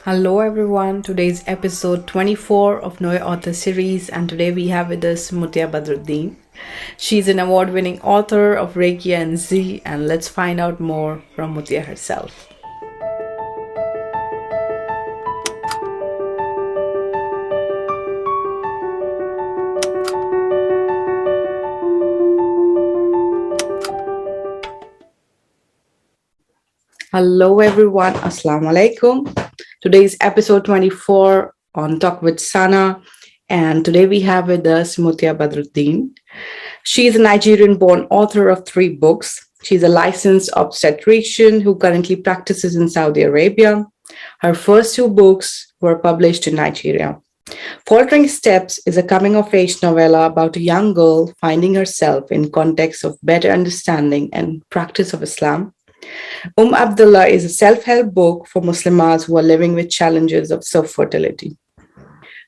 Hello everyone, today's episode 24 of Know Your Author series, and today we have with us Mutiah Badruddin. She's an award-winning author of Reiki and Z, and let's find out more from Mutiah herself. Hello everyone, Assalamu alaikum. Today's episode 24 on TalkwithSana, and today we have with us Mutiah Badruddin. She is a Nigerian-born author of 3 books. She's a licensed obstetrician who currently practices in Saudi Arabia. Her first 2 books were published in Nigeria. Faltering Steps is a coming-of-age novella about a young girl finding herself in context of better understanding and practice of Islam. Abdullah is a self-help book for Muslims who are living with challenges of self-fertility.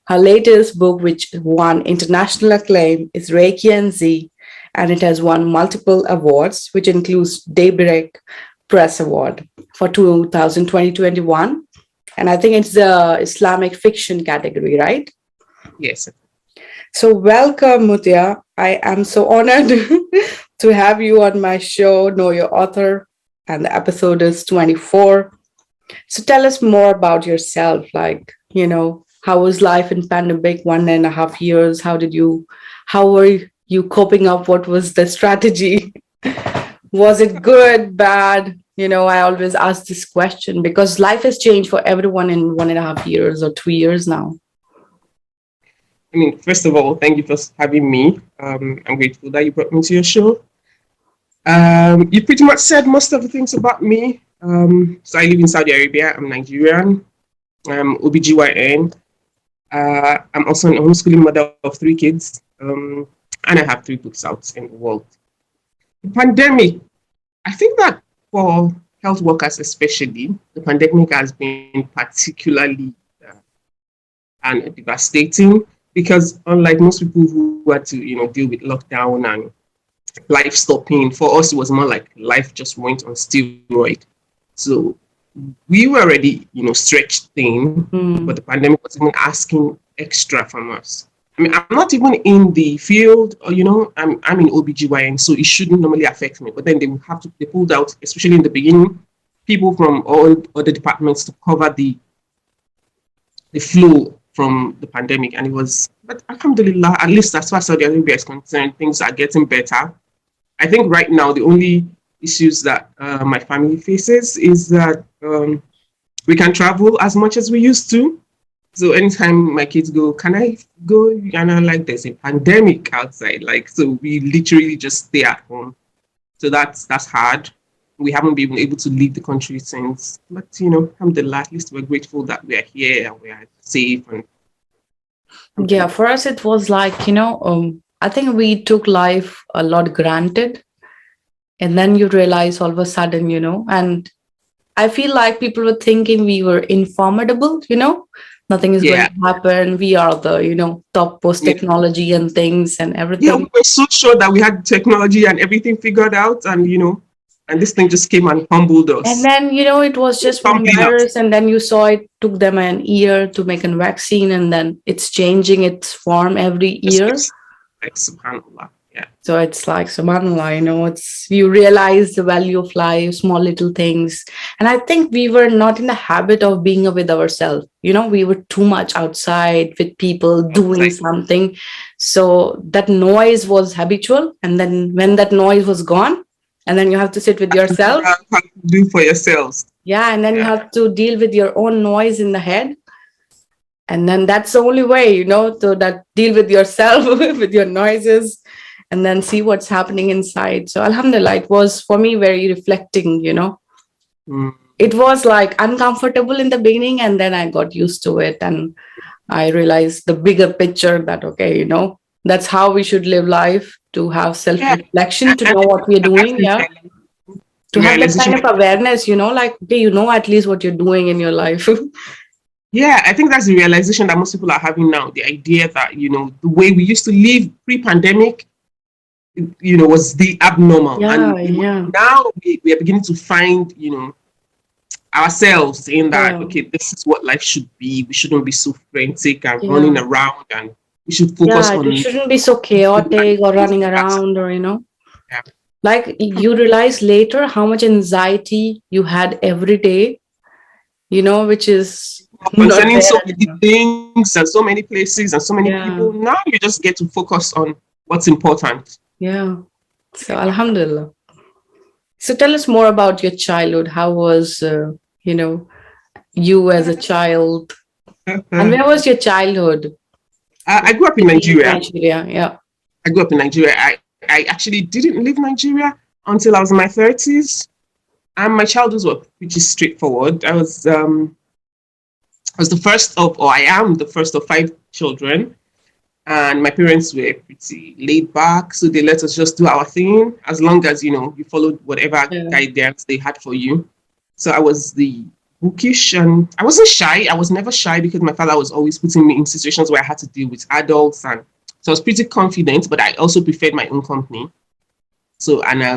Her latest book, which won international acclaim, is Reiki and Z, and it has won multiple awards, which includes Daybreak Press Award for 2020-21. And I think it's the Islamic fiction category, right? Yes. So welcome, Mutiah. I am so honored to have you on my show, Know Your Author, and the episode is 24. So tell us more about yourself. How was life in pandemic, 1.5 years? How were you coping up? What was the strategy? Was it good, bad? I always ask this question because life has changed for everyone in 1.5 years or 2 years now. First of all, thank you for having me. I'm grateful that you brought me to your show. You pretty much said most of the things about me. So I live in Saudi Arabia. I'm Nigerian. I'm OBGYN. I'm also a homeschooling mother of 3 kids. And I have 3 books out in the world. The pandemic, I think that for health workers especially, the pandemic has been particularly and devastating because unlike most people who had to, deal with lockdown and life stopping, for us it was more like life just went on steroid. So we were already stretched thin, but the pandemic was even asking extra from us. I'm not even in the field, or I'm in OBGYN, so it shouldn't normally affect me, but then they pulled out, especially in the beginning, people from all other departments to cover the flow from the pandemic. And but alhamdulillah, at least as far as Saudi Arabia is concerned, things are getting better. I think right now the only issues that my family faces is that we can travel as much as we used to. So anytime my kids go, can I go? And I'm like, there's a pandemic outside. So we literally just stay at home. So that's hard. We haven't been able to leave the country since. But, alhamdulillah, at least we're grateful that we are here and we are safe. Yeah, for us, it was like, I think we took life a lot granted. And then you realize all of a sudden, and I feel like people were thinking we were informable, nothing is going to happen. We are the, top post technology and things and everything. Yeah, we were so sure that we had technology and everything figured out and, and this thing just came and humbled us. And then, it was just one virus, and then you saw it took them an year to make a vaccine, and then it's changing its form every year. Like, subhanAllah. Yeah. So it's like, subhanAllah, you realize the value of life, small little things. And I think we were not in the habit of being with ourselves. We were too much outside with people doing something. So that noise was habitual. And then when that noise was gone, and then you have to sit with yourself. How to do for yourselves. Yeah, and then you have to deal with your own noise in the head. And then that's the only way, to deal with yourself, with your noises, and then see what's happening inside. So alhamdulillah, it was for me very reflecting, It was like uncomfortable in the beginning, and then I got used to it. And I realized the bigger picture that, okay, that's how we should live life, to have self-reflection, to know what we're doing, to have that kind of awareness, okay, at least what you're doing in your life. Yeah, I think that's the realization that most people are having now. The idea that, the way we used to live pre-pandemic, was the abnormal. Yeah, and now we are beginning to find, ourselves in that, Yeah. okay, this is what life should be. We shouldn't be so frantic and running Yeah. around, and we should focus Yeah. It on shouldn't be so chaotic or running around or, yeah. like you realize later how much anxiety you had every day, which is not Concerning there so many anymore. things and so many places and so many people. Yeah. Now you just get to focus on what's important. Yeah. So, Alhamdulillah. So, tell us more about your childhood. How was, you as a child? And where was your childhood? I grew up in City in Nigeria. Nigeria. Yeah. I grew up in Nigeria. I actually didn't leave Nigeria until I was in my 30s. And my childhood was pretty straightforward. I was the first of, or I am the first of five children. And my parents were pretty laid back. So they let us just do our thing as long as, you followed whatever Yeah. guidance they had for you. So I was the bookish, and I wasn't shy. I was never shy because my father was always putting me in situations where I had to deal with adults. And so I was pretty confident, but I also preferred my own company. So, and I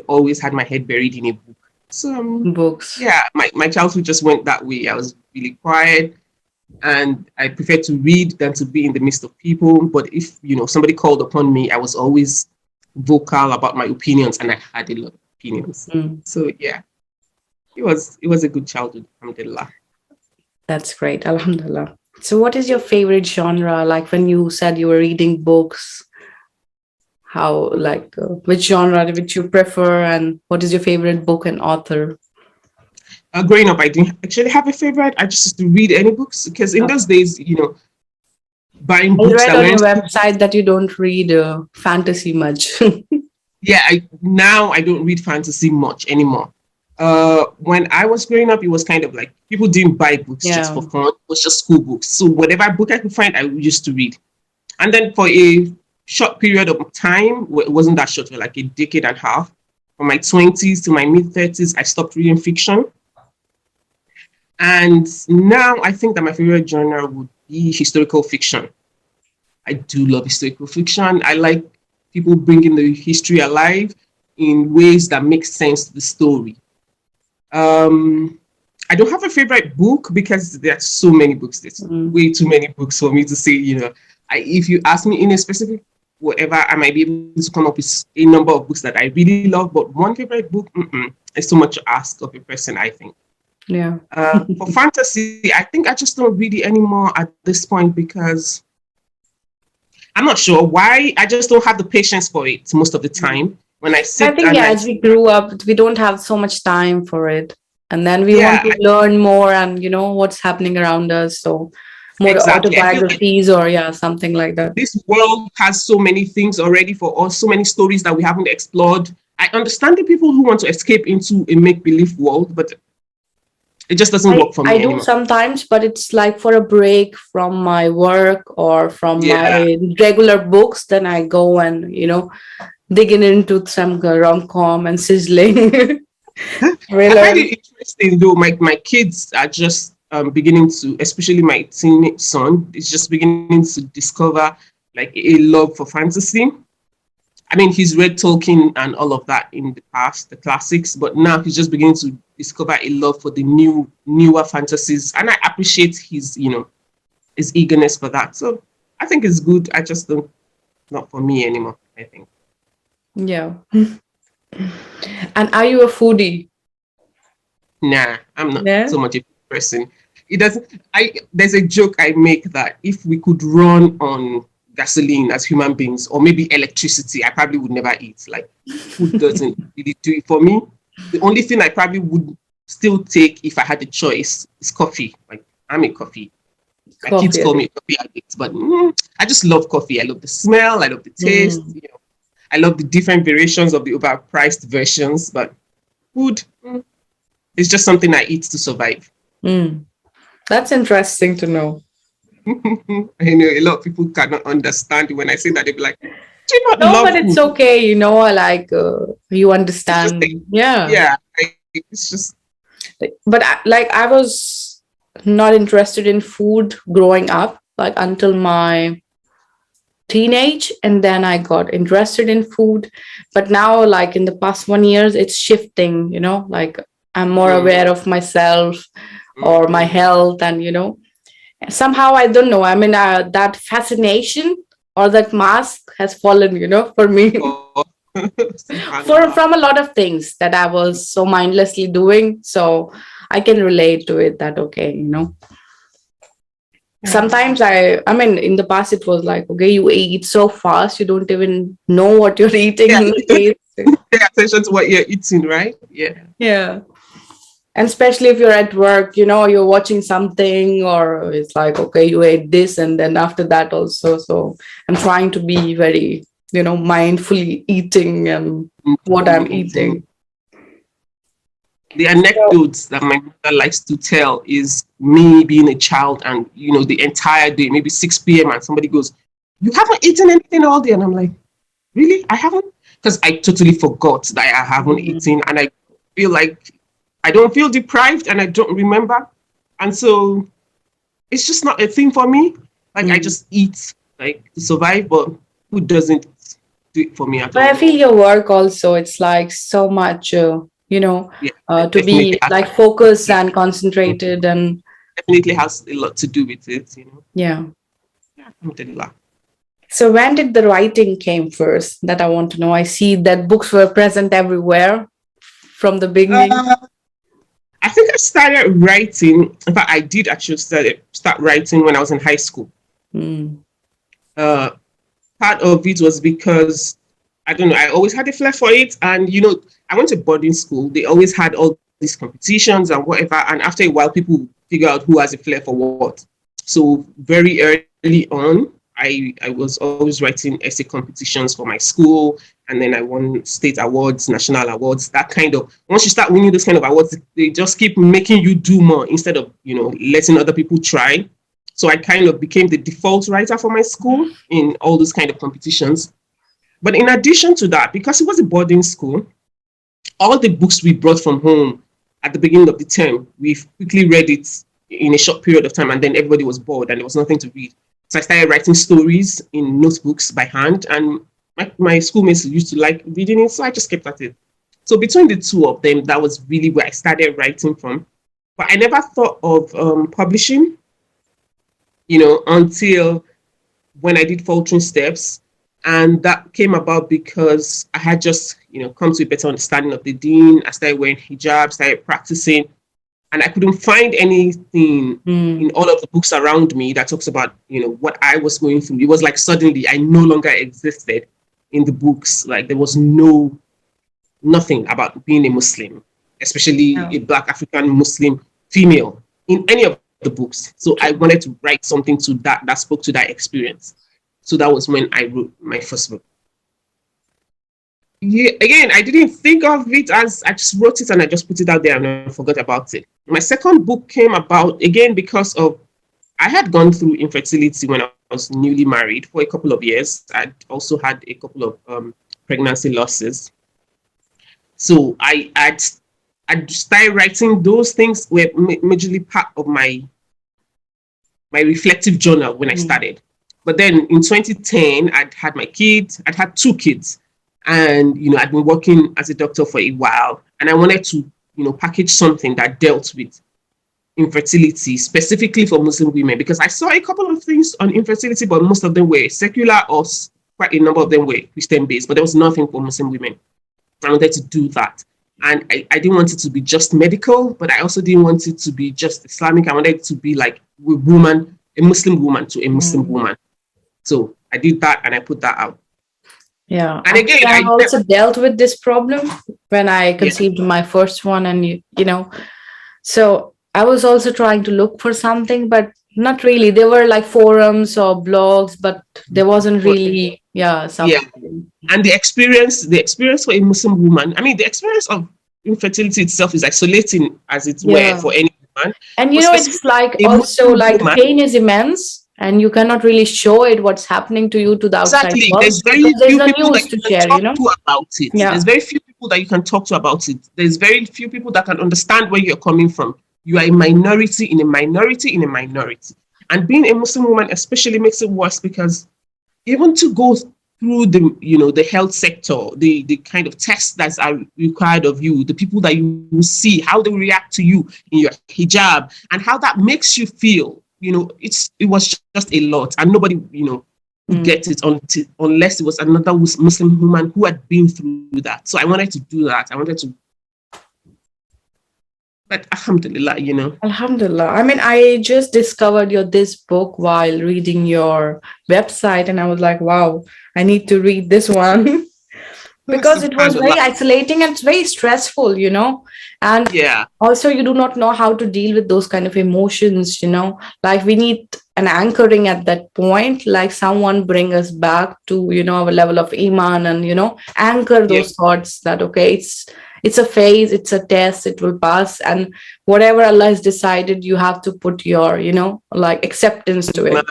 always had my head buried in a book. So, Books. yeah, my childhood just went that way. I was really quiet, and I preferred to read than to be in the midst of people. But if, somebody called upon me, I was always vocal about my opinions, and I had a lot of opinions. Mm, So, yeah, it was a good childhood, alhamdulillah. that's great. Alhamdulillah. So, what is your favorite genre? Like when you said you were reading books, how, like, which genre which you prefer, and what is your favorite book and author? Growing up, I didn't actually have a favorite. I just used to read any books because in those days, buying I books read that on your weren't. website that you don't read fantasy much. Yeah, now I don't read fantasy much anymore. When I was growing up, it was kind of like people didn't buy books just Yeah. for fun. It was just school books. So whatever book I could find, I used to read. And then for a short period of time, well, it wasn't that short, like a decade and a half, from my 20s to my mid 30s, I stopped reading fiction. And now I think that my favorite genre would be historical fiction. I do love historical fiction. I like people bringing the history alive in ways that make sense to the story. Um, I don't have a favorite book because there are so many books. There's Mm. way too many books for me to say. If you ask me in a specific whatever, I might be able to come up with a number of books that I really love. But one favorite book, it's too much to ask of a person, I think. Yeah. For fantasy, I think I just don't read it anymore at this point because I'm not sure why. I just don't have the patience for it most of the time. When I I sit think, and yeah, I, as we grew up, we don't have so much time for it. And then we want yeah, to learn more and, what's happening around us. So more exactly. I feel like autobiographies or, yeah, something like that. this world has so many things already for us, so many stories that we haven't explored. I understand the people who want to escape into a make believe world, but it just doesn't I, work for I me do anymore. sometimes, but it's like for a break from my work or from Yeah. my regular books. Then I go and, digging into some rom-com and sizzling I find thrillers. it interesting though. My kids are just beginning to, especially my teenage son, is just beginning to discover like a love for fantasy. I mean, he's read Tolkien and all of that in the past, the classics, but now he's just beginning to discover a love for the newer fantasies, and I appreciate his eagerness for that. So I think it's good. I just don't, not for me anymore, I think. Yeah. And are you a foodie? Nah, I'm not Yeah. so much a person. It doesn't. There's a joke I make that if we could run on gasoline as human beings, or maybe electricity, I probably would never eat. Like food doesn't really do it for me. The only thing I probably would still take if I had the choice is coffee. Like I'm a coffee. My kids Coffee call me addict. a coffee addict, but I just love coffee. I love the smell. I love the taste. Mm. I love the different variations of the overpriced versions. But food, it's just something I eat to survive. Mm. That's interesting to know. I know a lot of people cannot understand it when I say that. They'll be like, "Do you not No, love but it's food?" okay, like you It's just understand. Yeah. yeah. It's just But like I was not interested in food growing up, like until my teenage, and then I got interested in food. But now, like in the past 1 years, it's shifting, like I'm more Mm, aware of myself or my mm. health, and somehow I don't know. I mean, that fascination or that mask has fallen, for me. Oh, subhanallah. From a lot of things that I was so mindlessly doing. So I can relate to it that, okay, Yeah. sometimes I mean, in the past it was like, okay, you eat so fast, you don't even know what you're eating Yeah. in the taste. Pay attention to what you're eating, right? Yeah. Yeah. And especially if you're at work, you're watching something, or it's like, okay, you ate this, and then after that also. So I'm trying to be very, mindfully eating and what I'm Eating. eating. The So, anecdotes that my mother likes to tell is me being a child and, the entire day, maybe 6 p.m., and somebody goes, "You haven't eaten anything all day." And I'm like, "Really? I haven't?" Because I totally forgot that I haven't mm, eaten. And I feel like I don't feel deprived and I don't remember. And so it's just not a thing for me. Like, I mm. just eat, like, to survive, but food doesn't do it for me at But I all. feel your work also, it's like so much, Yeah, to definitely be has, like focused and concentrated, and definitely has a lot to do with it. yeah. Yeah, alhamdulillah. So when did the writing came first? That I want to know. I see that books were present everywhere from the beginning. Uh, I think I started writing. In fact, I did actually start writing when I was in high school. Mm, Uh, Part of it was because I don't know, I always had a flair for it. And I went to boarding school. They always had all these competitions and whatever. And after a while, people figure out who has a flair for what. So very early on, I was always writing essay competitions for my school, and then I won state awards, national awards, that kind of. Once you start winning those kind of awards, they just keep making you do more instead of letting other people try. So I kind of became the default writer for my school in all those kind of competitions. But in addition to that, because it was a boarding school, all the books we brought from home at the beginning of the term, we quickly read it in a short period of time, and then everybody was bored and there was nothing to read. So I started writing stories in notebooks by hand, and my schoolmates used to like reading it, so I just kept at it. So between the two of them, that was really where I started writing from. But I never thought of publishing, until when I did Faltering Steps. And that came about because I had just, come to a better understanding of the deen. I started wearing hijab, started practicing, and I couldn't find anything in mm. all of the books around me that talks about, what I was going through. It was like suddenly I no longer existed in the books. Like there was nothing about being a Muslim, especially Yeah. a Black African Muslim female in any of the books. So I wanted to write something to that spoke to that experience. So that was when I wrote my first book. Yeah, again, I didn't think of it as I just wrote it and I just put it out there and I forgot about it. My second book came about again because of I had gone through infertility when I was newly married for a couple of years. I'd also had a couple of pregnancy losses. So I'd started writing those things were majorly part of my reflective journal when I Mm. started. But then in 2010, I'd had my kids. I'd had two kids, and I'd been working as a doctor for a while, and I wanted to package something that dealt with infertility specifically for Muslim women because I saw a couple of things on infertility, but most of them were secular or quite a number of them were Christian based, but there was nothing for Muslim women. I wanted to do that. And I didn't want it to be just medical, but I also didn't want it to be just Islamic. I wanted it to be like a Muslim woman to a Muslim Mm. woman. So I did that and I put that out. Yeah. And Actually, again, I've also dealt with this problem when I yeah, conceived my first one, and so I was also trying to look for something, but not really. There were like forums or blogs, but there wasn't but really, yeah, yeah. something. And the experience for a Muslim woman, I mean, the experience of infertility itself is isolating as it were Yeah. for any woman, And but it's specifically like a also Muslim like the woman. pain is immense, and you cannot really show it what's happening to you to the outside Exactly. world There's very because there's few no people that news you to can share, talk to about it. There's Yeah. very few people that you can talk to about it. There's very few people that can understand where you're coming from. You are a minority in a minority in a minority. And being a Muslim woman especially makes it worse because even to go through the the health sector, the kind of tests that are required of you, the people that you will see, how they react to you in your hijab, and how that makes you feel. It was just a lot, and nobody would Mm. get it unless it was another Muslim woman who had been through that. So I wanted to do that. I wanted to, but alhamdulillah. Alhamdulillah. I mean, I just discovered your this book while reading your website, and I was like, wow, I need to read this one. Because it was Subhanallah. very isolating and it's very stressful. And Yeah. also you do not know how to deal with those kind of emotions. Like we need an anchoring at that point, like someone bring us back to our level of iman, and anchor Yeah. those thoughts that okay, it's a phase, it's a test, it will pass, and whatever Allah has decided, you have to put your like acceptance to it.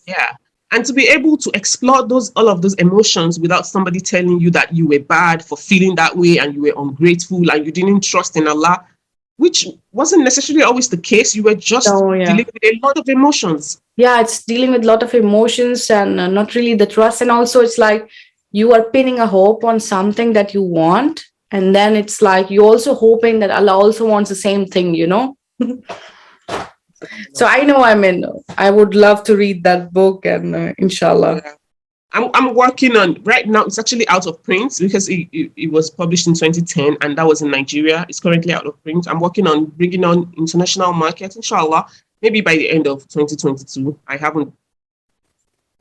Yeah. And to be able to explore all of those emotions without somebody telling you that you were bad for feeling that way and you were ungrateful and you didn't trust in Allah, which wasn't necessarily always the case. You were just So yeah. dealing with a lot of emotions. Yeah, it's dealing with a lot of emotions and not really the trust. And also it's like you are pinning a hope on something that you want, and then it's like you're also hoping that Allah also wants the same thing. So I know, I mean, I would love to read that book, and inshallah. Yeah. I'm working on right now. It's actually out of print because it was published in 2010 and that was in Nigeria. It's currently out of print. I'm working on bringing on international market, inshallah, maybe by the end of 2022. I haven't,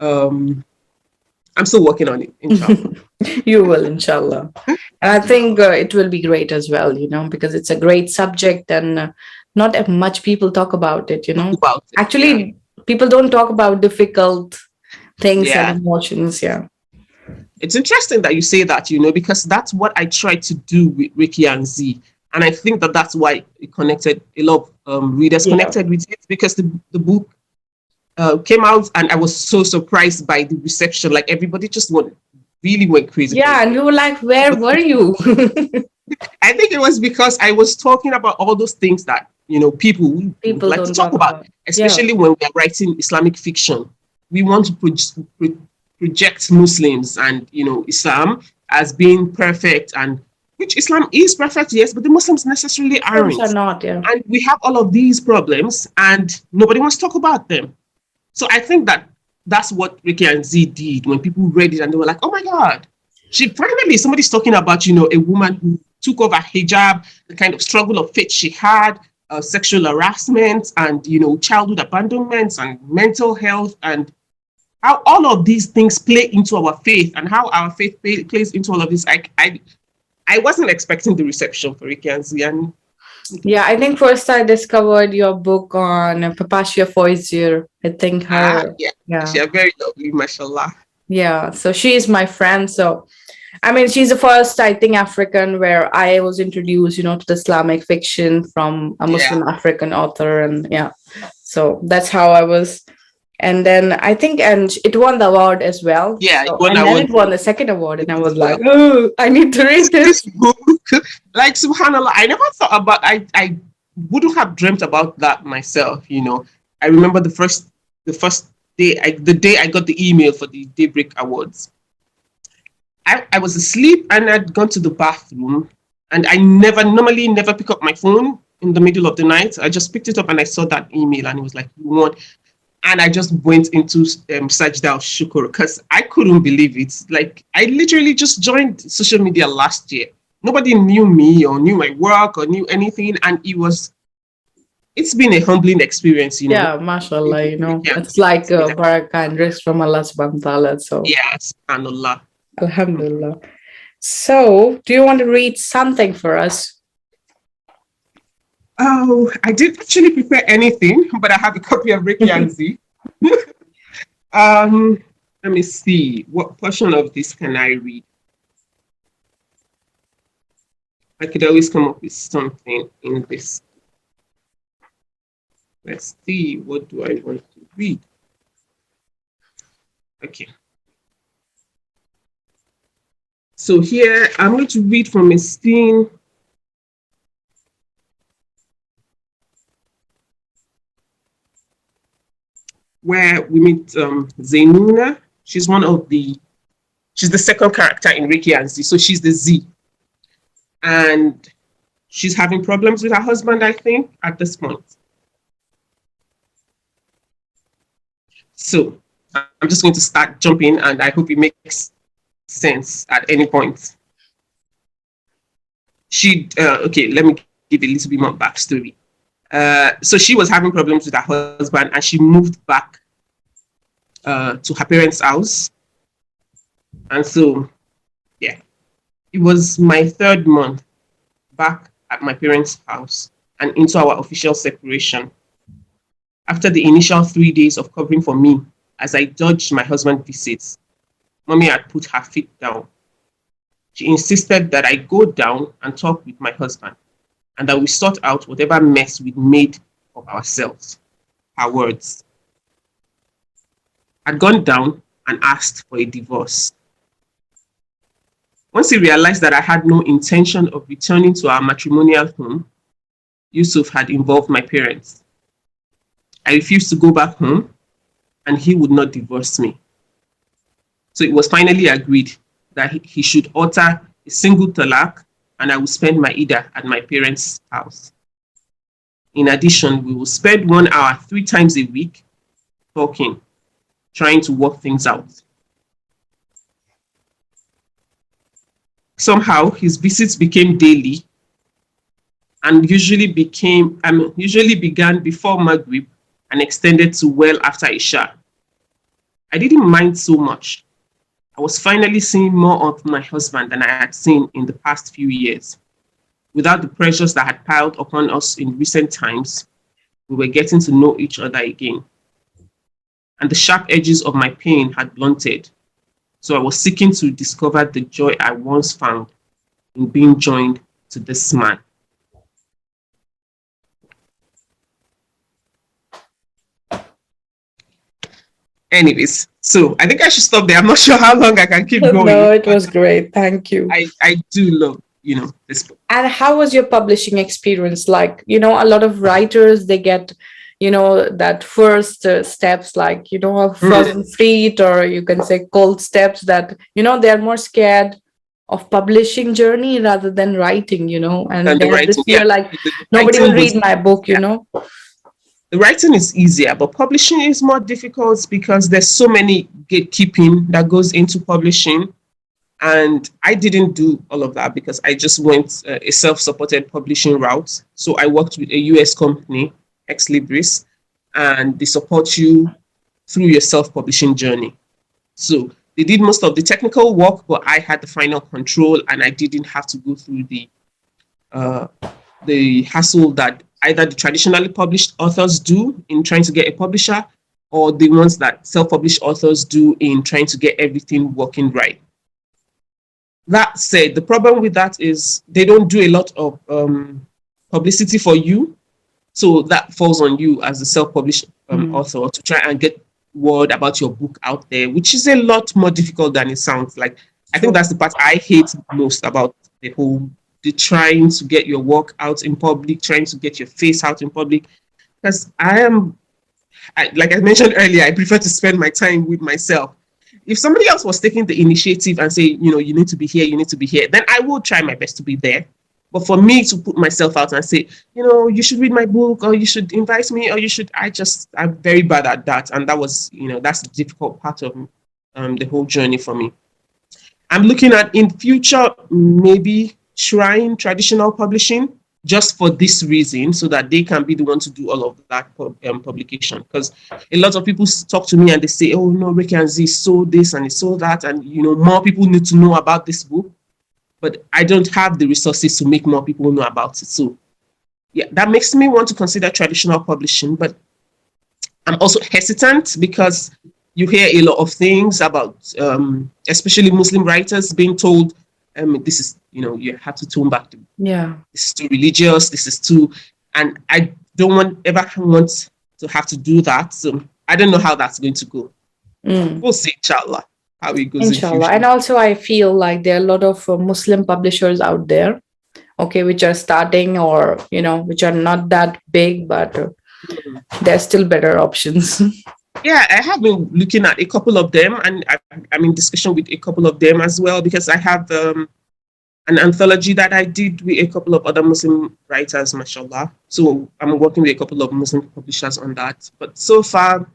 um, I'm still working on it, inshallah. You will, inshallah. And I think it will be great as well, because it's a great subject, and not much people talk about it. About it, yeah. Actually, people don't talk about difficult things and Yeah. emotions. Yeah. It's interesting that you say that, because that's what I tried to do with Ricky and Z. And I think that that's why it connected, a lot of readers Yeah. connected with it because the book came out and I was so surprised by the reception. Like everybody just really went crazy for Yeah. it. And we were like, where were you? I think it was because I was talking about all those things that people would People like to don't talk talk about, about. Yeah. especially when we are writing Islamic fiction. We want to project Muslims and Islam as being perfect, and which Islam is perfect, yes, but the Muslims necessarily Films are aren't. not. Yeah. And we have all of these problems, and nobody wants to talk about them. So I think that that's what Ricky and Z did when people read it and they were like, oh my God, she finally, somebody's talking about, a woman who took off her hijab, the kind of struggle of faith she had, sexual harassment and, childhood abandonments and mental health, and how all of these things play into our faith and how our faith plays into all of this. I wasn't expecting the reception for Ricky and Z. And Yeah. I think first I discovered your book on Papashia Foizier. I think her. yeah, Yeah. she are very lovely, mashallah. Yeah. So she is my friend. So I mean, she's the first, I think, African where I was introduced, to the Islamic fiction from a Yeah. Muslim African author. And yeah, so that's how I was. And then I think, and it won the award as well. Yeah, So, one and I then want it won the second award. And I as was like, well. oh, I need to read this. This book, like subhanallah, I never thought about. I wouldn't have dreamt about that myself. I remember the first day, the day I got the email for the Daybreak Awards. I was asleep and I'd gone to the bathroom, and I normally never pick up my phone in the middle of the night. I just picked it up and I saw that email and it was like, you want, and I just went into Sajda of Shukr because I couldn't believe it. Like I literally just joined social media last year. Nobody knew me or knew my work or knew anything, and it's been a humbling experience. Yeah, mashallah, Yeah, it's like it's been barakah and risk from Allah subhanahu wa ta'ala. So, yeah, subhanallah. alhamdulillah. So, do you want to read something for us? Oh, I didn't actually prepare anything, but I have a copy of Ricky and Z. um, let me see. What portion of this can I read? I could always come up with something in this. Let's see. What do I want to read? Okay. So here, I'm going to read from a scene where we meet Zainuna. She's one of the She's the second character in Ricky and Z. So she's the Z. And she's having problems with her husband, I think, at this point. So I'm just going to start jumping, and I hope it makes sense at any point. Okay, let me give a little bit more backstory. So she was having problems with her husband, and she moved back to her parents' house. And so, yeah, it was my 3rd month back at my parents' house and into our official separation. After the initial 3 days of covering for me, as I dodged my husband's visits, Mommy had put her feet down. She insisted that I go down and talk with my husband, and that we sort out whatever mess we'd made of ourselves. Her words. I'd gone down and asked for a divorce. Once he realized that I had no intention of returning to our matrimonial home, Yusuf had involved my parents. I refused to go back home, and he would not divorce me. So it was finally agreed that he should utter a single talaq, and I would spend my Ida at my parents' house. In addition, we will spend 1 hour 3 times a week talking, trying to work things out. Somehow, his visits became daily and usually began before Maghrib and extended to well after Isha. I didn't mind so much. I was finally seeing more of my husband than I had seen in the past few years. Without the pressures that had piled upon us in recent times, we were getting to know each other again. And the sharp edges of my pain had blunted. So I was seeking to discover the joy I once found in being joined to this man. Anyways, so I think I should stop there. I'm not sure how long I can keep going. No, it was great. Thank you. I do love, this book. And how was your publishing experience? Like, a lot of writers, they get, that first steps, like, a frozen feet, or you can say cold steps that, they're more scared of publishing journey rather than writing, and they have this fear, like, nobody will read my book, The writing is easier, but publishing is more difficult because there's so many gatekeeping that goes into publishing. And I didn't do all of that because I just went a self-supported publishing route. So I worked with a US company, Ex Libris, and they support you through your self-publishing journey. So they did most of the technical work, but I had the final control, and I didn't have to go through the hassle that either the traditionally published authors do in trying to get a publisher, or the ones that self-published authors do in trying to get everything working right. That said, the problem with that is they don't do a lot of publicity for you. So that falls on you as a self-published author to try and get word about your book out there, which is a lot more difficult than it sounds. Like, I think that's the part I hate most about the trying to get your work out in public, trying to get your face out in public. Because like I mentioned earlier, I prefer to spend my time with myself. If somebody else was taking the initiative and say, you need to be here, then I will try my best to be there. But for me to put myself out and say, you should read my book, or you should invite me, or I'm very bad at that. And that was, that's the difficult part of the whole journey for me. I'm looking at in future, maybe trying traditional publishing just for this reason, so that they can be the one to do all of that publication. Because a lot of people talk to me and they say, oh no, Ricky and Z sold this and it sold that, and more people need to know about this book. But I don't have the resources to make more people know about it. So yeah, that makes me want to consider traditional publishing, but I'm also hesitant because you hear a lot of things about, especially Muslim writers being told, this is, you have to tone back. This is too religious. This is too, and I don't ever want to have to do that. So I don't know how that's going to go. We'll see, inshallah, how it goes. Inshallah. And also, I feel like there are a lot of Muslim publishers out there, which are starting, or which are not that big, but there's still better options. Yeah, I have been looking at a couple of them, and I'm in discussion with a couple of them as well because I have an anthology that I did with a couple of other Muslim writers, mashallah. So I'm working with a couple of Muslim publishers on that. But so far,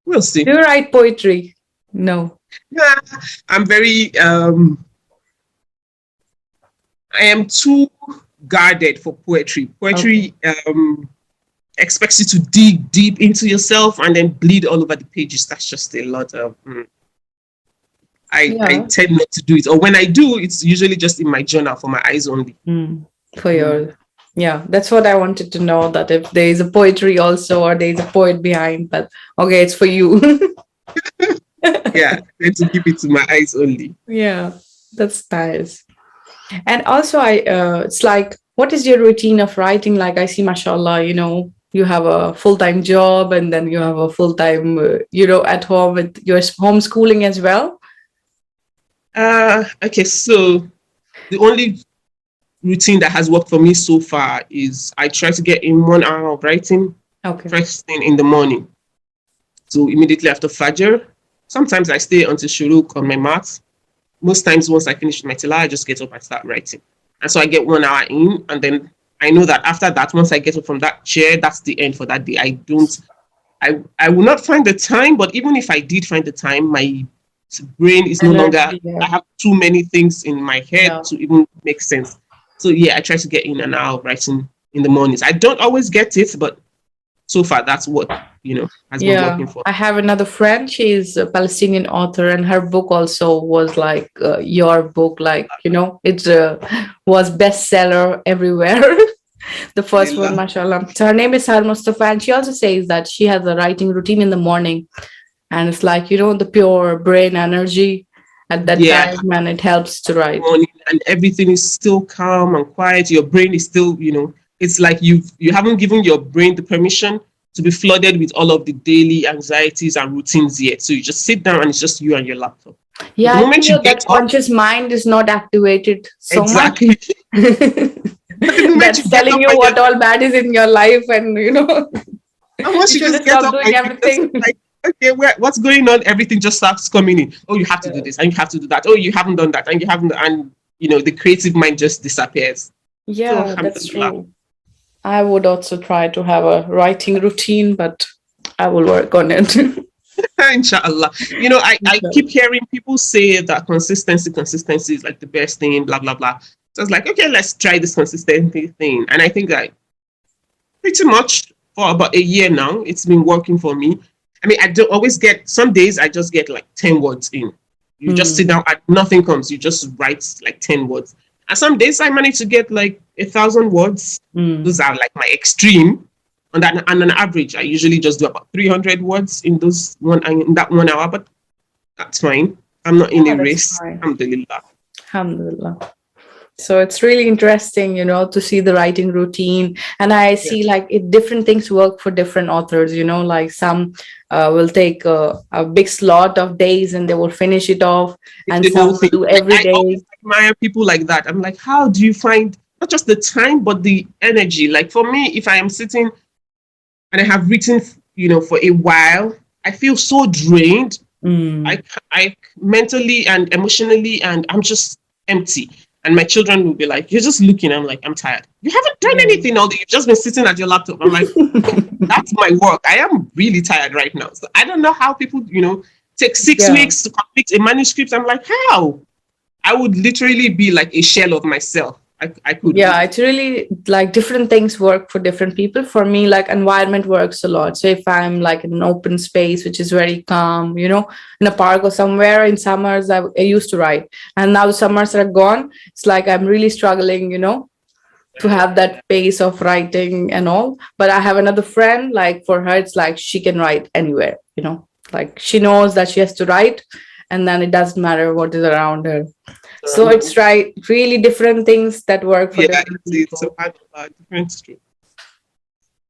we'll see. Do you write poetry? No. Yeah, I'm very I am too guarded for poetry. Poetry expects you to dig deep into yourself and then bleed all over the pages. That's just a lot of. I tend not to do it, or when I do, it's usually just in my journal for my eyes only. For your, that's what I wanted to know. That if there is a poetry also, or there is a poet behind, but okay, it's for you. Yeah, I tend to keep it to my eyes only. Yeah, that's nice. And also, it's like, what is your routine of writing? Like, I see, mashallah, you have a full-time job, and then you have a full-time, at home with your homeschooling as well. Okay, so the only routine that has worked for me so far is I try to get in 1 hour of writing first thing in the morning. So immediately after Fajr. Sometimes I stay until Shuruk on my mat. Most times once I finish my Tila, I just get up and start writing. And so I get 1 hour in, and then I know that after that, once I get up from that chair, that's the end for that day. I will not find the time, but even if I did find the time, my brain is no longer, I have too many things in my head to even make sense. So yeah, I try to get in an hour of writing in the mornings. I don't always get it, but so far that's what has been working for. I have another friend. She's a Palestinian author, and her book also was like your book, like it was bestseller everywhere. The first one, mashallah. So her name is Sahar Mustafa, and she also says that she has a writing routine in the morning, and it's like the pure brain energy at that time, and it helps to write. And everything is still calm and quiet. Your brain is still, it's like you haven't given your brain the permission to be flooded with all of the daily anxieties and routines yet. So you just sit down and it's just you and your laptop. Yeah, the moment that conscious mind is not activated so much. That's telling you what all bad is in your life, and and once you just get up doing everything. Like, okay, what's going on? Everything just starts coming in. Oh, you have to do this and you have to do that. Oh, you haven't done that and you haven't, and the creative mind just disappears. Yeah, so, that's true. I would also try to have a writing routine, but I will work on it. Inshallah. I keep hearing people say that consistency is like the best thing, blah, blah, blah. So I was like, okay, let's try this consistency thing. And I think that pretty much for about a year now, it's been working for me. I mean, I don't always get, some days I just get like 10 words in. You just sit down and nothing comes. You just write like 10 words. And some days I manage to get like 1,000 words. Those are like my extreme. And on an average, I usually just do about 300 words in that 1 hour, but that's fine. I'm not in a race. Alhamdulillah. Alhamdulillah. So it's really interesting, to see the writing routine. And I see like different things work for different authors, like some will take a big slot of days and they will finish it off. And some will do every day. I always admire people like that. I'm like, how do you find not just the time, but the energy? Like for me, if I am sitting and I have written, for a while, I feel so drained. I mentally and emotionally, and I'm just empty. And my children will be like, you're just looking. I'm like, I'm tired. You haven't done anything all day. You've just been sitting at your laptop. I'm like, that's my work. I am really tired right now. So I don't know how people, take 6 weeks to complete a manuscript. I'm like, how? I would literally be like a shell of myself. I could. Yeah, it's really like different things work for different people. For me, like environment works a lot. So if I'm like in an open space, which is very calm, in a park or somewhere in summers, I used to write. And now the summers are gone. It's like I'm really struggling, to have that pace of writing and all. But I have another friend, like for her, it's like she can write anywhere, like she knows that she has to write, and then it doesn't matter what is around her. So it's really different things that work for different people. It's different.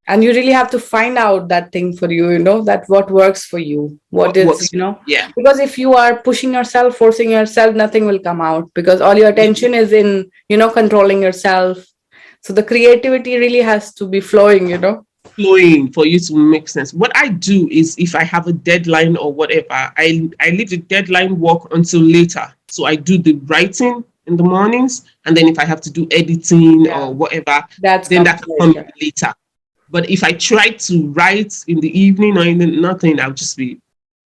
And you really have to find out that thing for you, that what works for you, what is, because if you are pushing yourself, forcing yourself, nothing will come out because all your attention is in, controlling yourself. So the creativity really has to be flowing, flowing for you to make sense. What I do is if I have a deadline or whatever, I leave the deadline work until later. So I do the writing in the mornings, and then if I have to do editing Yeah, or whatever, that's then comes that can come later. later. But if I try to write in the evening or in the nothing, I'll just be,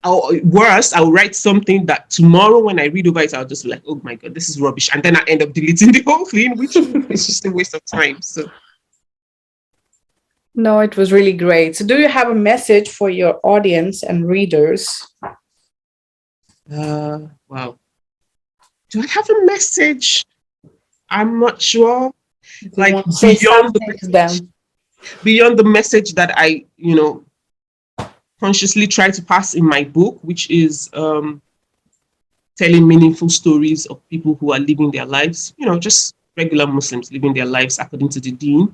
or worse, I'll write something that tomorrow when I read over it, I'll just be like, oh my God, this is rubbish. And then I end up deleting the whole thing, which is just a waste of time. So, No, it was really great. So, do you have a message for your audience and readers? wow. Do I have a message? I'm not sure. If you Like want to say beyond the something to message, them. beyond the message that I, consciously try to pass in my book, which is telling meaningful stories of people who are living their lives, just regular Muslims living their lives according to the deen.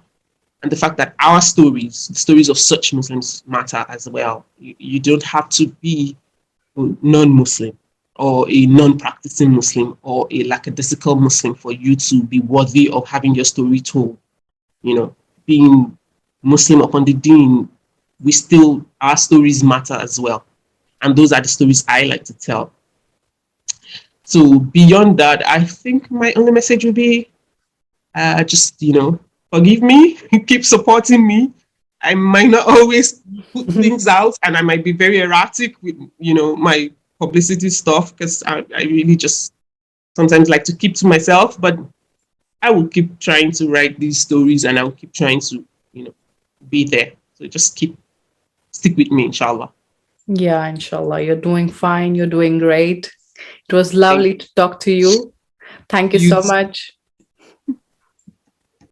And the fact that our stories, the stories of such Muslims, matter as well. You don't have to be non-Muslim or a non-practicing Muslim or a lackadaisical Muslim for you to be worthy of having your story told. Being Muslim upon the deen, our stories matter as well. And those are the stories I like to tell. So beyond that, I think my only message would be just, forgive me, keep supporting me. I might not always put things out and I might be very erratic with, my publicity stuff because I really just sometimes like to keep to myself, but I will keep trying to write these stories and I will keep trying to, be there. So just stick with me, inshallah. Yeah, inshallah. You're doing fine. You're doing great. It was Thank lovely to talk to you. Thank you you. so much.